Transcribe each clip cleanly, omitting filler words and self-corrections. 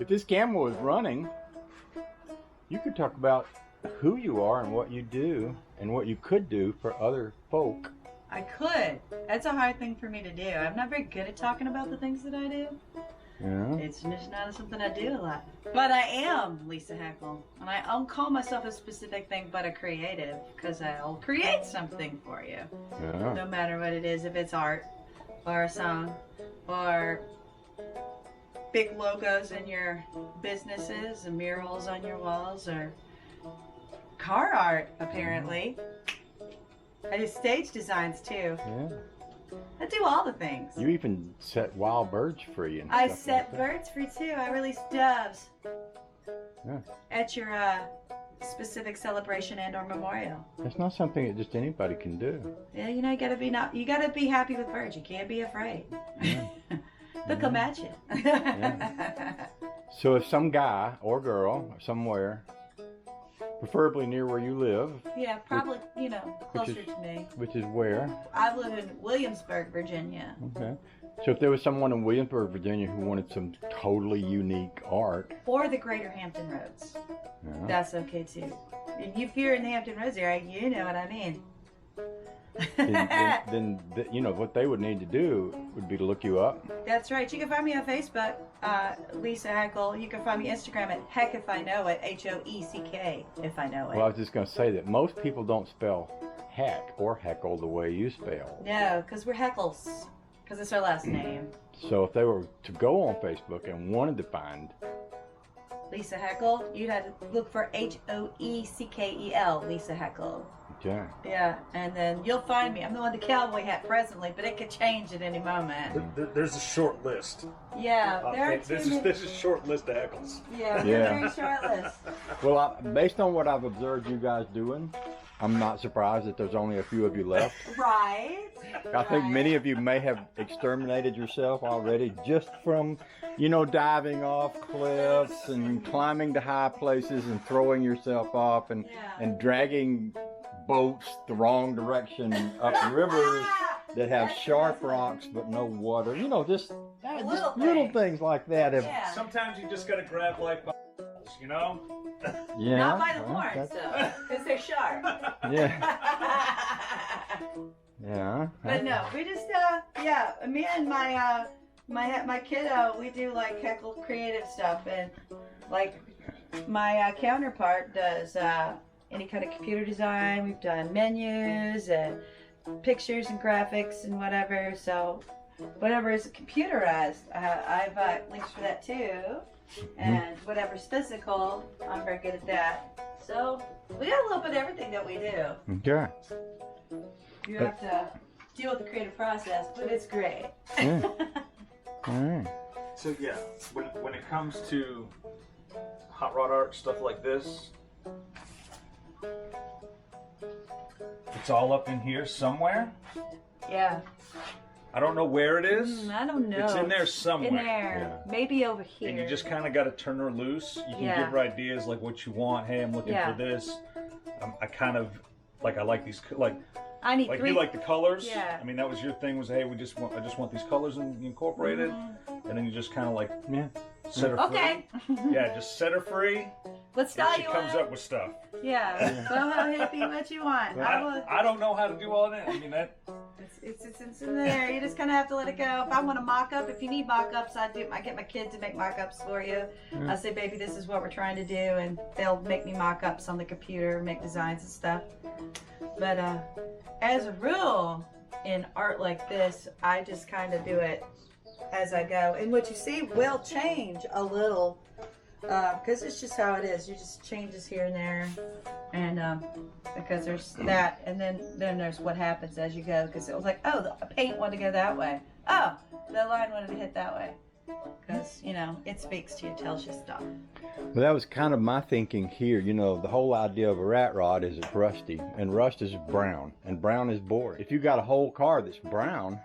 If this camera was running, you could talk about who you are and what you do and what you could do for other folk. I could. That's a hard thing for me to do. I'm not very good at talking about the things that I do. Yeah. It's just not something I do a lot. But I am Lisa Hoeckel. And I don't call myself a specific thing but a creative, because I'll create something for you. Yeah. No matter what it is, if it's art or a song or big logos in your businesses and murals on your walls or car art, apparently. I do stage designs too. Yeah. I do all the things. You even set wild birds free and I stuff set like that. birds free too. I release doves Yeah. at your specific celebration and or memorial. That's not something that just anybody can do. Yeah, you know, you gotta be happy with birds. You can't be afraid. Yeah. They'll come at you. Yeah. So if some guy or girl somewhere, preferably near where you live, Yeah, probably, you know, closer to me. which is where? I live in Williamsburg, Virginia. Okay. So if there was someone in Williamsburg, Virginia who wanted some totally unique art. Or the Greater Hampton Roads. Yeah. That's okay too. If you're in the Hampton Roads area, you know what I mean. then you know what they would need to do would be to look you up. That's right. You can find me on Facebook, Lisa Hoeckel. You can find me Instagram at Heck If I Know It, Hoeck if I know it. Well, I was just going to say that most people don't spell heck or heckle the way you spell. No, because we're Heckles. Because it's our last name. So if they were to go on Facebook and wanted to find Lisa Hoeckel, you'd have to look for Hoeckel, Lisa Hoeckel. Okay. Yeah, and then you'll find me. I'm the one with the cowboy hat presently, but it could change at any moment. There's a short list. Yeah, there are This is a short list of heckles. Yeah, Yeah. very short list. Well, based on what I've observed you guys doing, I'm not surprised that there's only a few of you left. Right. I think many of you may have exterminated yourself already just from, you know, diving off cliffs and climbing to high places and throwing yourself off and, Yeah. and dragging boats the wrong direction up rivers that have That's sharp what I was rocks but no water. You know, just Little little things. things like that. Have, Yeah. Sometimes you just gotta grab life by the balls, you know? yeah, Not by the well, horns, that's- though, because they're sharp. Yeah, yeah. But no, we just, yeah, me and my kiddo, we do like Heckle creative stuff, and like my counterpart does any kind of computer design. We've done menus and pictures and graphics and whatever. So whatever is computerized, I've links for that too. And whatever's physical, I'm very good at that. So we got a little bit of everything that we do. Okay. You have to deal with the creative process, but it's great. Yeah. All right. So yeah, when it comes to hot rod art, stuff like this, it's all up in here somewhere. Yeah. I don't know where it is. I don't know. It's in there somewhere. In there. Yeah. Maybe over here. And you just kind of got to turn her loose. You can Yeah. give her ideas like what you want. Hey, I'm looking Yeah. for this. I kind of like I like these like I need three. you like the colors. Yeah. I mean that was your thing was hey I just want these colors incorporated, and then you just kind of like Yeah. set her free. Okay. Yeah, just set her free. What And style she you comes want? up with stuff. Yeah. Soho hippie, what you want? I don't know how to do all that. I mean that. It's in there. You just kind of have to let it go. If I want a mock-up, if you need mock-ups, I get my kids to make mock-ups for you. I say, baby, this is what we're trying to do, and they'll make me mock-ups on the computer, make designs and stuff. But as a rule, in art like this, I just kind of do it as I go. And what you see will change a little, because it's just how it is. You just changes here and there, and because there's that, and then there's what happens as you go. Because it was like, oh, the paint wanted to go that way. Oh, the line wanted to hit that way. Because you know, it speaks to you, tells you stuff. Well, that was kind of my thinking here. You know, the whole idea of a rat rod is it's rusty, and rust is brown, and brown is boring. If you got a whole car that's brown,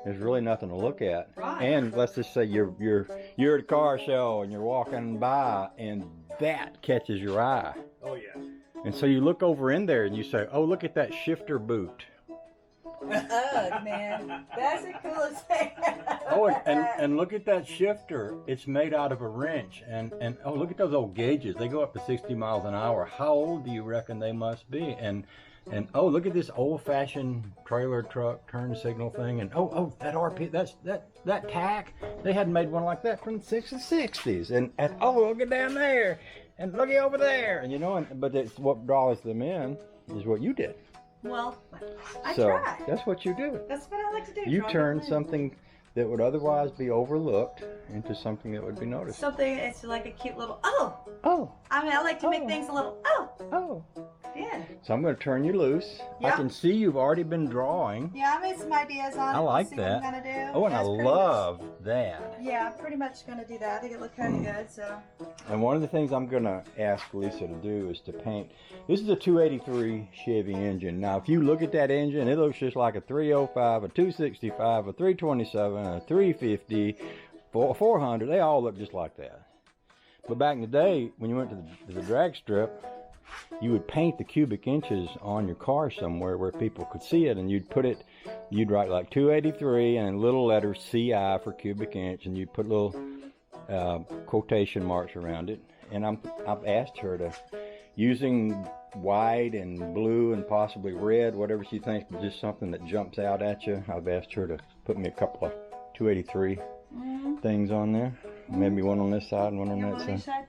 there's really nothing to look at. Right. And let's just say you're at a car show and you're walking by, and that catches your eye. Oh yeah. And so you look over in there and you say, oh, look at that shifter boot. Ugh, man. That's the coolest thing. Oh, and look at that shifter. It's made out of a wrench. And oh, look at those old gauges. They go up to 60 miles an hour. How old do you reckon they must be? And oh, look at this old-fashioned trailer truck turn signal thing. And oh, that RP, that tack. They hadn't made one like that from the 60s. And oh, look at down there. And looky over there. And you know, but it's what draws them in is what you did. Well, I So try. that's what you do. That's what I like to do. You try turn to- something that would otherwise be overlooked into something that would be noticed. Something, it's like a cute little, Oh, I mean, I like to make Oh. things a little, oh. yeah. So I'm going to turn you loose. I Yeah. can see you've already been drawing. Yeah, I made some ideas on it. I like See that. What I'm gonna do. Oh, and I That's pretty love that. much- yeah, I'm pretty much gonna do that. I think it looked kind of good. So. And one of the things I'm going to ask Lisa to do is to paint. This is a 283 Chevy engine. Now, if you look at that engine, it looks just like a 305, a 265, a 327, a 350, 400. They all look just like that. But back in the day, when you went to the drag strip, you would paint the cubic inches on your car somewhere where people could see it, and you'd write like 283 and in little letters CI for cubic inch, and you'd put little quotation marks around it. And I've asked her to, using white and blue and possibly red, whatever she thinks, but just something that jumps out at you. I've asked her to put me a couple of 283 things on there. Maybe one on this side and one on You that want side. this side?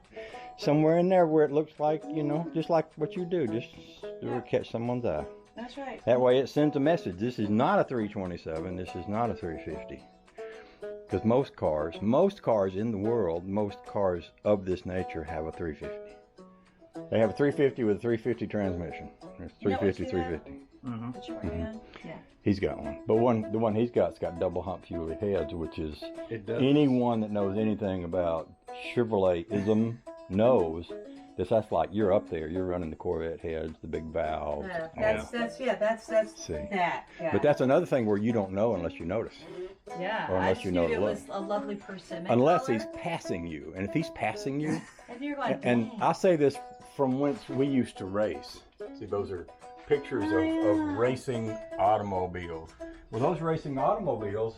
Somewhere in there where it looks like, you know, just like what you do, just to catch someone's eye. That's right. That way it sends a message. This is not a 327. This is not a 350. Because most cars in the world, most cars of this nature have a 350. They have a 350 with a 350 transmission. It's 350, Yeah, let's 350. What you working on? Yeah. He's got one. But the one he's got's got double hump fuel heads, which is, It does. anyone that knows anything about Chevrolet-ism knows that's like, you're up there. You're running the Corvette heads, the big valves. That's See. that. Yeah. But that's another thing where you don't know unless you notice. yeah. or unless I you know assumed the it look. was a lovely persimmon Unless color. he's passing you. And if he's passing you, And you're going. and "Dang." I say this from whence we used to race. See, those are pictures of racing automobiles. Well, those racing automobiles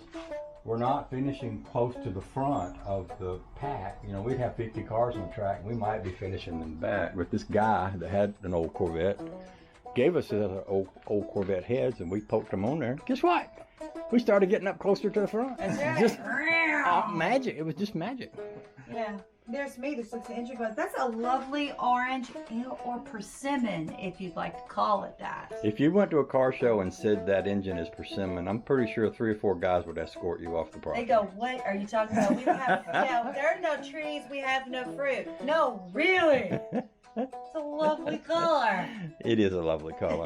were not finishing close to the front of the pack. You know, we'd have 50 cars on the track, and we might be finishing in the back. But this guy that had an old Corvette gave us old Corvette heads, and we poked them on there. Guess what? We started getting up closer to the front. That's right. Just magic. It was just magic. Yeah. There's me. There's the engine goes. That's a lovely orange or persimmon, if you'd like to call it that. If you went to a car show and said that engine is persimmon, I'm pretty sure 3 or 4 guys would escort you off the They property. go, what are you talking about? We don't have, there are no trees. We have no fruit. No, really. It's a lovely color. It is a lovely color.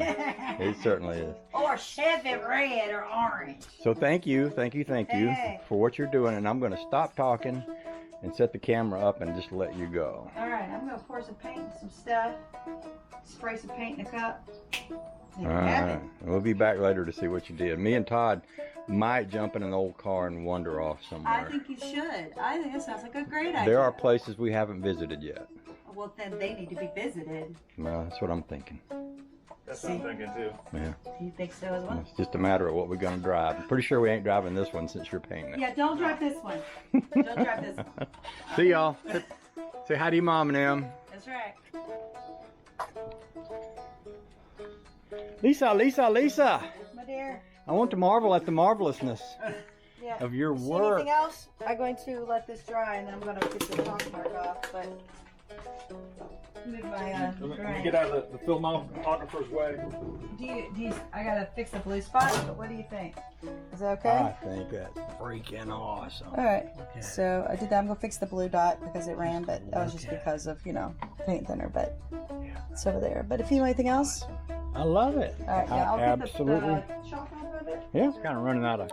It certainly is. Or Chevy red or orange. So thank you Hey. for what you're doing, and I'm going to stop talking and set the camera up and just let you go. All right, I'm gonna pour some paint, some stuff, spray some paint in a cup. There All you have right. it. We'll be back later to see what you did. Me and Todd might jump in an old car and wander off I somewhere. think you should. I think it sounds like a great idea. There are places we haven't visited yet. Well, then they need to be visited. Well, that's what I'm thinking. That's what I'm thinking too. Yeah. Do you think so as well? It's just a matter of what we're going to drive. I'm pretty sure we ain't driving this one since you're painting it. Yeah, don't drive this one. Don't drive this one. See y'all. Say hi to your mom and them. That's right. Lisa, My dear. I want to marvel at the marvelousness Yeah. of your See work. anything else? I'm going to let this dry and then I'm going to get the chalk mark off. But move my Let me drawing. get out of the filmographer's way. Do you? I gotta fix the blue spot. But what do you think? Is that okay? I think that's freaking awesome. All right. Okay. So I did that. I'm gonna fix the blue dot because it ran, but that was just Okay. because of paint thinner. But it's over there. But if you need anything else, I love it. all right. Yeah, I'll get Absolutely. the chalk off of it. Yeah, it's kind of running out of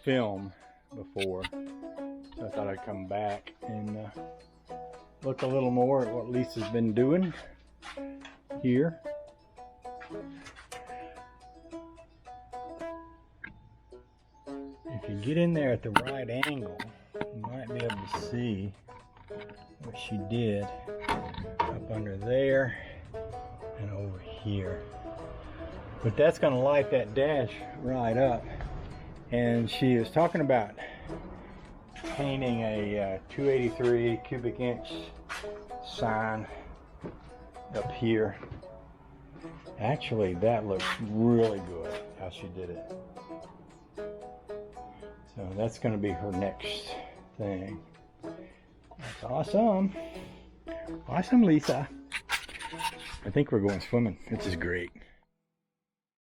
film before, so I thought I'd come back and look a little more at what Lisa's been doing here. If you get in there at the right angle, you might be able to see what she did up under there and over here. But that's going to light that dash right up. And she is talking about painting a 283 cubic inch sign up here. Actually, that looks really good how she did it. So that's going to be her next thing. That's awesome. Awesome, Lisa. I think we're going swimming. This is great.